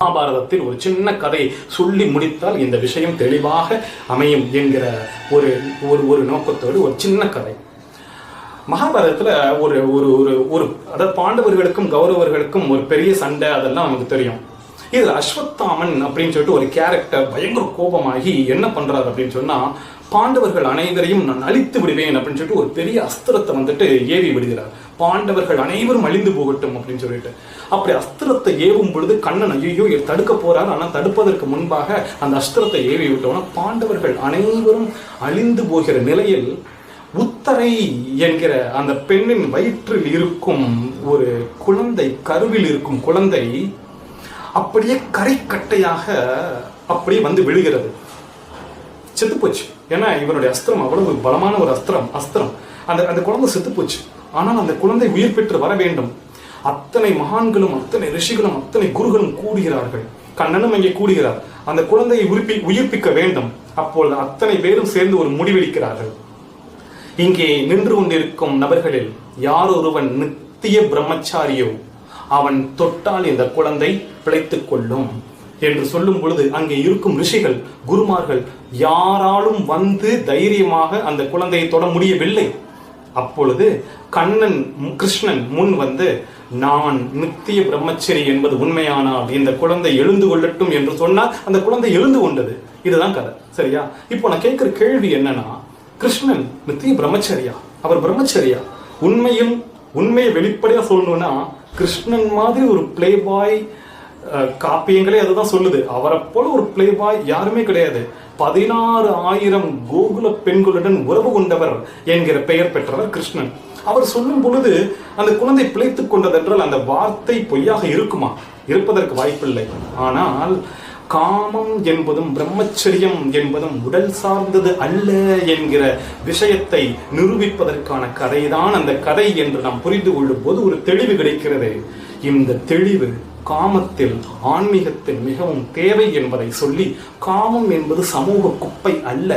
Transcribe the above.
மகாபாரதத்தில் ஒரு சின்ன கதை சொல்லி முடித்தால் இந்த விஷயம் தெளிவாக அமையும் என்கிற ஒரு ஒரு நோக்கத்தோடு ஒரு சின்ன கதை. மகாபாரதத்தில் ஒரு ஒரு ஒரு ஒரு அதாவது பாண்டவர்களுக்கும் கௌரவர்களுக்கும் ஒரு பெரிய சண்டை, அதெல்லாம் நமக்கு தெரியும். இதில் அஸ்வத்தாமன் அப்படின்னு சொல்லிட்டு ஒரு கேரக்டர் பயங்கர கோபமாகி என்ன பண்றாரு அப்படின்னு சொன்னா, பாண்டவர்கள் அனைவரையும் நான் அழித்து விடுவேன் அப்படின்னு சொல்லிட்டு ஒரு பெரிய அஸ்திரத்தை ஏவி விடுகிறார். பாண்டவர்கள் அனைவரும் அழிந்து போகட்டும் அப்படின்னு சொல்லிட்டு அப்படி அஸ்திரத்தை ஏவும் பொழுது கண்ணன் ஐயோ தடுக்க போறார். ஆனால் தடுப்பதற்கு முன்பாக அந்த அஸ்திரத்தை ஏவி விட்டோம்னா பாண்டவர்கள் அனைவரும் அழிந்து போகிற நிலையில் உத்தரை என்கிற அந்த பெண்ணின் வயிற்றில் இருக்கும் ஒரு குழந்தை, கருவில் இருக்கும் குழந்தை அப்படியே கரைக்கட்டையாக அப்படியே வந்து விழுகிறது. செத்து போச்சு. ஏன்னா இவனுடைய அஸ்திரம் அவ்வளவு பலமான ஒரு அஸ்திரம். அந்த குழந்தை செத்து போச்சு. ஆனால் அந்த குழந்தை உயிர் பெற்று வர வேண்டும். அத்தனை மகான்களும் அத்தனை ரிஷிகளும் அத்தனை குருகளும் கூடுகிறார்கள். கண்ணனும் இங்கே கூடுகிறார். அந்த குழந்தையை உயிர்ப்பிக்க வேண்டும். அப்பொழுது அத்தனை பேரும் சேர்ந்து ஒரு முடிவெடுக்கிறார்கள். இங்கே நின்று கொண்டிருக்கும் நபர்களில் யார் ஒருவன் நித்திய பிரம்மச்சாரியோ அவன் தொட்டால் இந்த குழந்தை பிழைத்துக் கொள்ளும் என்று சொல்லும் பொழுது அங்கே இருக்கும் ரிஷிகள் குருமார்கள் யாராலும் வந்து தைரியமாக அந்த குழந்தையை தொட முடியவில்லை. அப்பொழுது கிருஷ்ணன் முன் வந்து, நான் நித்திய பிரம்மச்சரி என்பது உண்மையானால் இந்த குழந்தை எழுந்து கொள்ளட்டும் என்று சொன்னால் அந்த குழந்தை எழுந்து கொண்டது. இதுதான் கதை. சரியா? இப்போ நான் கேட்கிற கேள்வி என்னன்னா, கிருஷ்ணன் நித்திய பிரம்மச்சரியா? அவர் பிரம்மச்சரியா? உண்மையை வெளிப்படையா சொல்லணும்னா, கிருஷ்ணன் மாதிரி ஒரு பிளே பாய் காப்பியங்களே அதுதான் சொல்லுது. அவரை போல ஒரு பிளே பாய் யாருமே கிடையாது. 16,000 கோகுல பெண்களுடன் உறவு கொண்டவர் என்கிற பெயர் பெற்றவர் கிருஷ்ணன். அவர் சொல்லும் பொழுது அந்த குழந்தை பிழைத்துக் கொண்டதென்றால் அந்த வார்த்தை பொய்யாக இருக்குமா? இருப்பதற்கு வாய்ப்பில்லை. ஆனால் காமம் என்பதும் பிரம்மச்சரியம் என்பதும் உடல் சார்ந்தது அல்ல என்கிற விஷயத்தை நிரூபிப்பதற்கான கதைதான் அந்த கதை என்று நாம் புரிந்து கொள்ளும் போது ஒரு தெளிவு கிடைக்கிறது. இந்த தெளிவு காமத்தில் ஆன்மீகத்தில் மிகவும் தேவை என்பதை சொல்லி, காமம் என்பது சமூக குப்பை அல்ல.